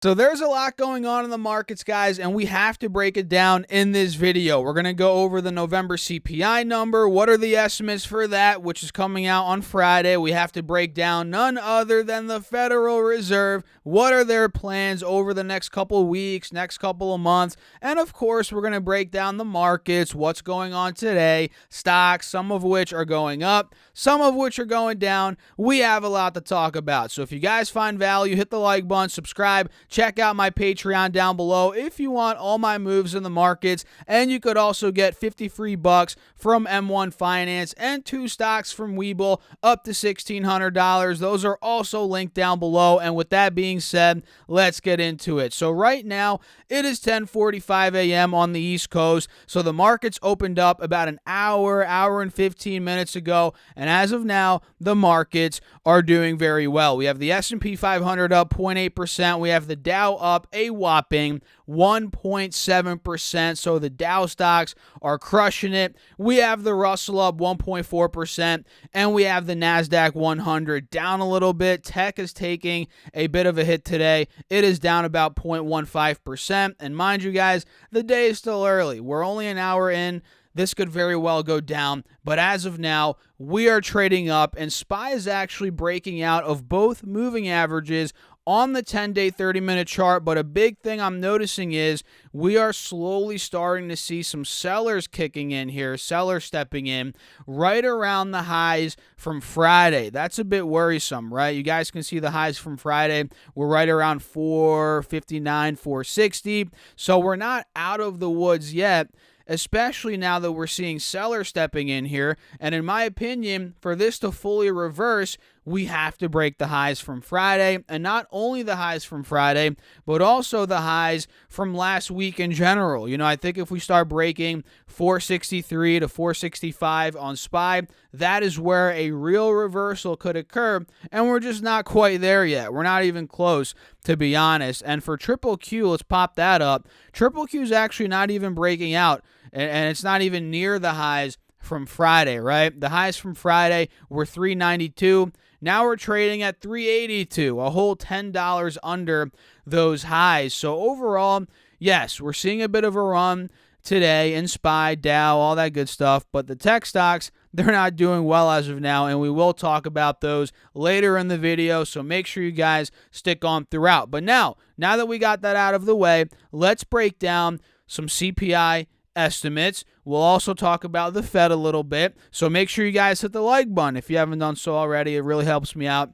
So there's a lot going on in the markets, guys, and we have to break it down in this video. We're going to go over the November CPI number. What are the estimates for that, which is coming out on Friday? We have to break down none other than the Federal Reserve. What are their plans over the next couple of weeks, next couple of months? And of course, we're going to break down the markets, what's going on today, stocks, some of which are going up, some of which are going down. We have a lot to talk about. So if you guys find value, hit the like button, subscribe. Check out my Patreon down below if you want all my moves in the markets, and you could also get 50 free bucks from M1 Finance and 2 stocks from Webull up to $1,600. Those are also linked down below, and with that being said, let's get into it. So right now, it is 10:45 a.m. on the East Coast, so the markets opened up about an hour and 15 minutes ago, and as of now, the markets are doing very well. We have the S&P 500 up 0.8%. We have the Dow up a whopping 1.7%. So the Dow stocks are crushing it. We have the Russell up 1.4%, and we have the NASDAQ 100 down a little bit. Tech is taking a bit of a hit today. It is down about 0.15%. And mind you guys, the day is still early. We're only an hour in. This could very well go down, but as of now, we are trading up, and SPY is actually breaking out of both moving averages on the 10-day, 30-minute chart. But a big thing I'm noticing is we are slowly starting to see some sellers kicking in here, sellers stepping in right around the highs from Friday. That's a bit worrisome, right? You guys can see the highs from Friday. We're right around 459, 460. So we're not out of the woods yet, especially now that we're seeing sellers stepping in here. And in my opinion, for this to fully reverse, we have to break the highs from Friday, and not only the highs from Friday, but also the highs from last week in general. You know, I think if we start breaking 463 to 465 on SPY, that is where a real reversal could occur, and we're just not quite there yet. We're not even close, to be honest. And for Triple Q, let's pop that up. Triple Q is actually not even breaking out, and it's not even near the highs from Friday, right? The highs from Friday were 392. Now we're trading at 382, a whole $10 under those highs. So overall, yes, we're seeing a bit of a run today in SPY, Dow, all that good stuff. But the tech stocks, they're not doing well as of now, and we will talk about those later in the video. So make sure you guys stick on throughout. But now that we got that out of the way, let's break down some CPI estimates. We'll also talk about the Fed a little bit. So make sure you guys hit the like button if you haven't done so already. It really helps me out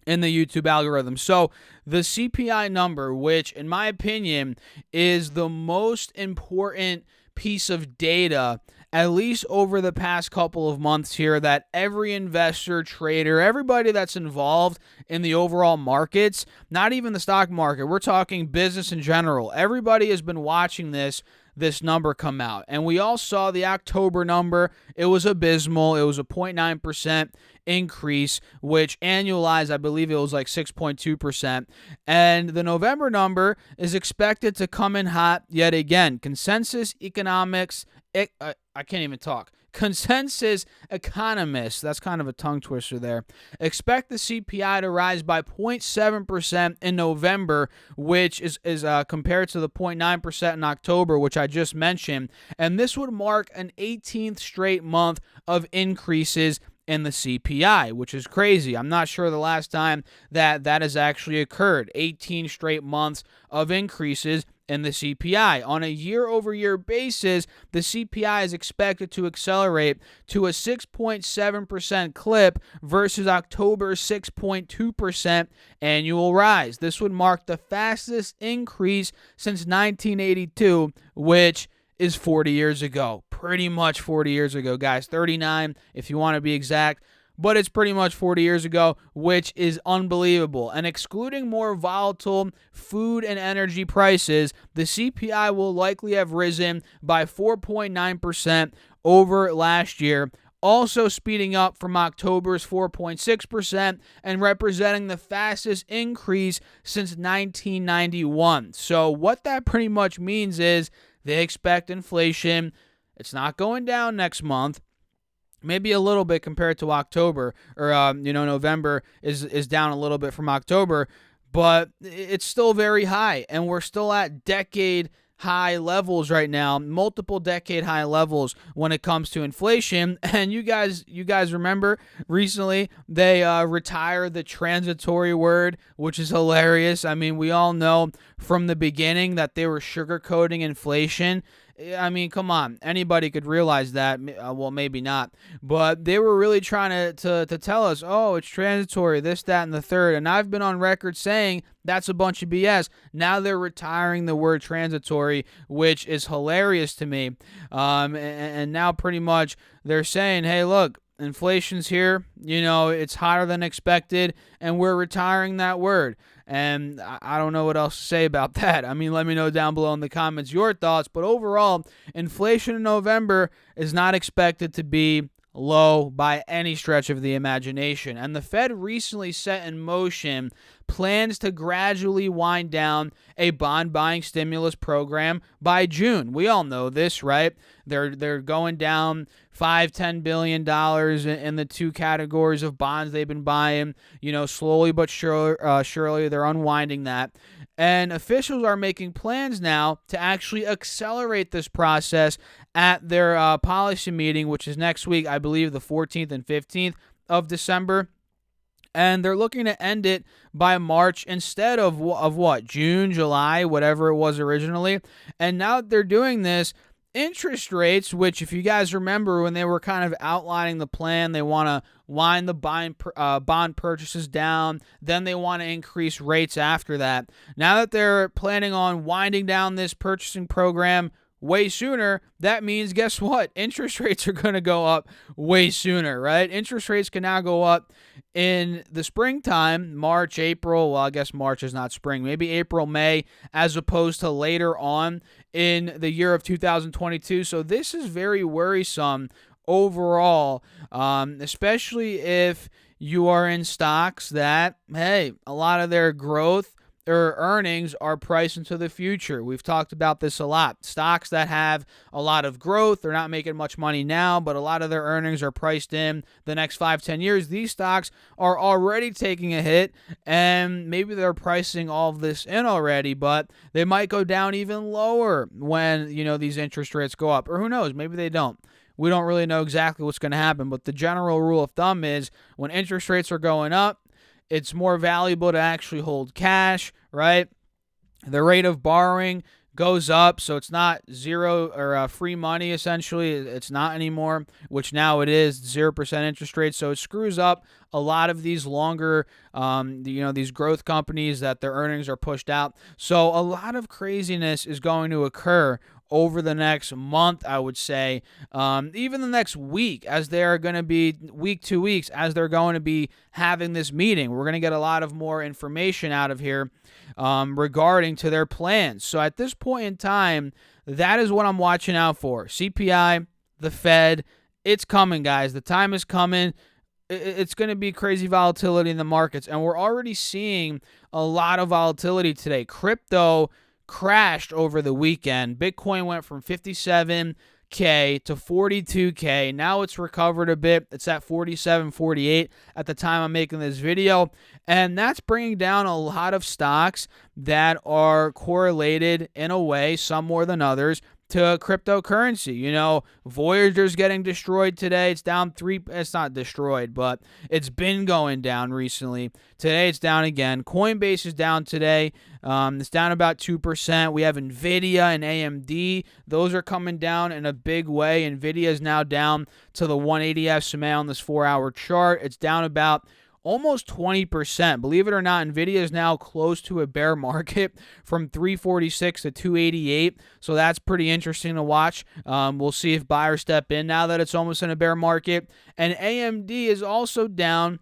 in the YouTube algorithm. So the CPI number, which in my opinion is the most important piece of data, at least over the past couple of months here, that every investor, trader, everybody that's involved in the overall markets, not even the stock market, we're talking business in general, everybody has been watching this number come out. And we all saw the October number. It was abysmal. It was a 0.9% increase, which annualized, I believe it was like 6.2%. And the November number is expected to come in hot yet again. Consensus economics, I can't even talk. Consensus economists, that's kind of a tongue twister there, expect the CPI to rise by 0.7% in November, which is compared to the 0.9% in October, which I just mentioned. And this would mark an 18th straight month of increases in the CPI, which is crazy. I'm not sure the last time that has actually occurred. 18 straight months of increases in the CPI. On a year-over-year basis, the CPI is expected to accelerate to a 6.7% clip versus October's 6.2% annual rise. This would mark the fastest increase since 1982, which is 40 years ago. Pretty much 40 years ago, guys. 39 if you want to be exact. But it's pretty much 40 years ago, which is unbelievable. And excluding more volatile food and energy prices, the CPI will likely have risen by 4.9% over last year, also speeding up from October's 4.6% and representing the fastest increase since 1991. So what that pretty much means is they expect inflation. It's not going down next month. Maybe a little bit compared to October, or November is down a little bit from October, but it's still very high, and we're still at decade high levels right now, multiple decade high levels when it comes to inflation. And you guys remember recently they retired the transitory word, which is hilarious. I mean, we all know from the beginning that they were sugarcoating inflation. I mean, come on. Anybody could realize that. Well, maybe not. But they were really trying to tell us, oh, it's transitory, this, that, and the third. And I've been on record saying that's a bunch of BS. Now they're retiring the word transitory, which is hilarious to me. And now pretty much they're saying, hey, look, inflation's here. It's higher than expected, and we're retiring that word. And I don't know what else to say about that. I mean, let me know down below in the comments your thoughts. But overall, inflation in November is not expected to be low by any stretch of the imagination. And the Fed recently set in motion plans to gradually wind down a bond buying stimulus program by June. We all know this, right? They're going down $5-10 billion in the two categories of bonds they've been buying. Slowly but surely they're unwinding that. And officials are making plans now to actually accelerate this process at their policy meeting, which is next week, I believe the 14th and 15th of December. And they're looking to end it by March instead of what? June, July, whatever it was originally. And now that they're doing this, interest rates, which if you guys remember when they were kind of outlining the plan, they want to wind the bond purchases down, then they want to increase rates after that. Now that they're planning on winding down this purchasing program way sooner, that means, guess what? Interest rates are going to go up way sooner, right? Interest rates can now go up in the springtime, March, April. Well, I guess March is not spring. Maybe April, May, as opposed to later on in the year of 2022. So this is very worrisome overall, especially if you are in stocks that, hey, a lot of their growth or earnings are priced into the future. We've talked about this a lot. Stocks that have a lot of growth, they're not making much money now, but a lot of their earnings are priced in the next 5-10 years. These stocks are already taking a hit, and maybe they're pricing all of this in already, but they might go down even lower when, these interest rates go up. Or who knows, maybe they don't. We don't really know exactly what's going to happen, but the general rule of thumb is when interest rates are going up, it's more valuable to actually hold cash, right? The rate of borrowing goes up, so it's not zero or free money, essentially. It's not anymore, which now it is 0% interest rate. So it screws up a lot of these longer, these growth companies that their earnings are pushed out. So a lot of craziness is going to occur over the next month, I would say, even the next week, as they're going to be week 2 weeks, as they're going to be having this meeting. We're going to get a lot of more information out of here regarding to their plans. So at this point in time, that is what I'm watching out for. CPI, the Fed, it's coming, guys. The time is coming. It's going to be crazy volatility in the markets, and we're already seeing a lot of volatility today. Crypto crashed over the weekend. Bitcoin went from 57K to 42K. Now it's recovered a bit. It's at 47, 48 at the time I'm making this video. And that's bringing down a lot of stocks that are correlated in a way, some more than others, to cryptocurrency. Voyager's getting destroyed today. It's down 3. It's not destroyed, but it's been going down recently. Today it's down again. Coinbase is down today. It's down about 2%. We have Nvidia and AMD. Those are coming down in a big way. Nvidia is now down to the 180 SMA on this 4-hour chart. It's down about almost 20%. Believe it or not, Nvidia is now close to a bear market from 346 to 288. So that's pretty interesting to watch. We'll see if buyers step in now that it's almost in a bear market. And AMD is also down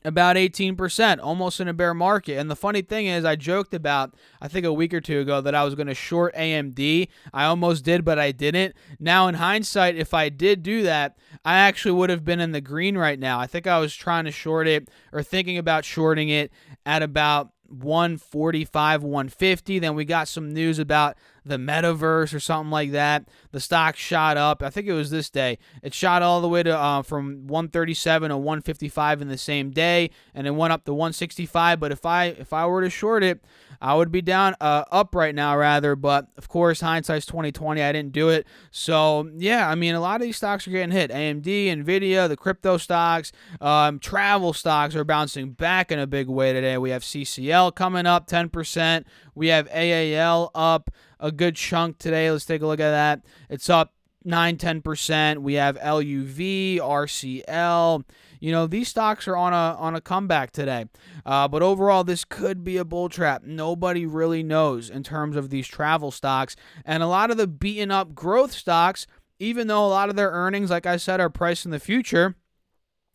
about 18%, almost in a bear market. And the funny thing is, I joked about, I think a week or two ago, that I was going to short AMD. I almost did, but I didn't. Now, in hindsight, if I did do that, I actually would have been in the green right now. I think I was trying to short it or thinking about shorting it at about 145, 150. Then we got some news about the metaverse or something like that. The stock shot up. I think it was this day. It shot all the way to from 137 to 155 in the same day, and it went up to 165. But if I were to short it, I would be down up right now rather. But of course, hindsight's 2020. I didn't do it. So yeah, I mean, a lot of these stocks are getting hit. AMD, Nvidia, the crypto stocks, travel stocks are bouncing back in a big way today. We have CCL coming up 10%. We have AAL up a good chunk today. Let's take a look at that. It's up 9-10%. We have LUV, RCL. You know, these stocks are on a comeback today. But overall, this could be a bull trap. Nobody really knows in terms of these travel stocks. And a lot of the beaten up growth stocks, even though a lot of their earnings, like I said, are priced in the future,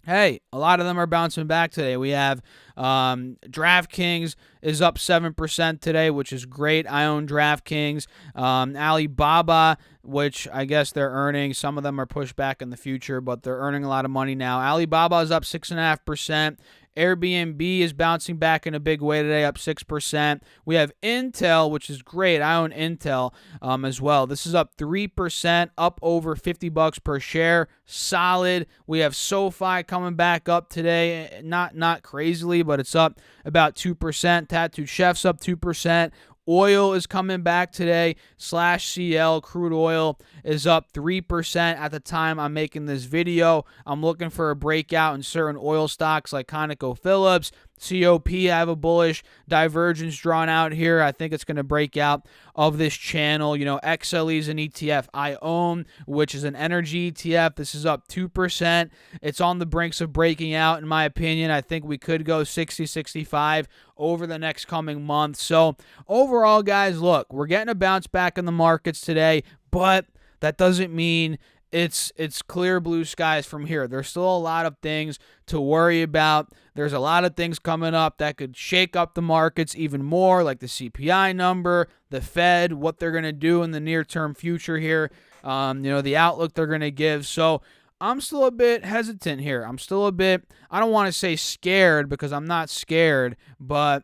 hey, a lot of them are bouncing back today. We have DraftKings is up 7% today, which is great. I own DraftKings. Alibaba, which I guess they're earning. Some of them are pushed back in the future, but they're earning a lot of money now. Alibaba is up 6.5%. Airbnb is bouncing back in a big way today, up 6%. We have Intel, which is great. I own Intel as well. This is up 3%, up over $50 per share. Solid. We have SoFi coming back up today. Not crazily, but it's up about 2%. Tattooed Chef's up 2%. Oil is coming back today. /CL crude oil is up 3% at the time I'm making this video. I'm looking for a breakout in certain oil stocks like ConocoPhillips. COP, I have a bullish divergence drawn out here. I think it's going to break out of this channel. You know, XLE is an ETF I own, which is an energy ETF. This is up 2%. It's on the brinks of breaking out, in my opinion. I think we could go 60, 65 over the next coming month. So overall, guys, look, we're getting a bounce back in the markets today, but that doesn't mean it's clear blue skies from here. There's still a lot of things to worry about. There's a lot of things coming up that could shake up the markets even more, like the CPI number, the Fed, what they're going to do in the near-term future here, the outlook they're going to give. So I'm still a bit hesitant here. I'm still a bit, I don't want to say scared because I'm not scared, but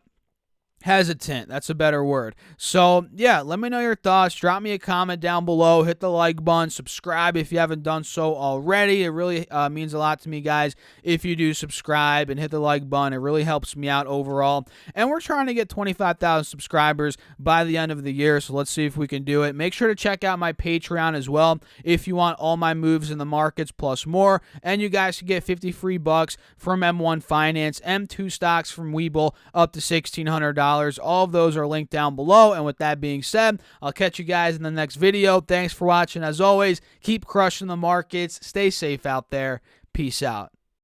hesitant. That's a better word. So, yeah, let me know your thoughts. Drop me a comment down below. Hit the like button. Subscribe if you haven't done so already. It really means a lot to me, guys, if you do subscribe and hit the like button. It really helps me out overall. And we're trying to get 25,000 subscribers by the end of the year, so let's see if we can do it. Make sure to check out my Patreon as well if you want all my moves in the markets plus more. And you guys can get 50 free bucks from M1 Finance, M2 stocks from Webull up to $1,600. All of those are linked down below. And with that being said, I'll catch you guys in the next video. Thanks for watching. As always, keep crushing the markets. Stay safe out there. Peace out.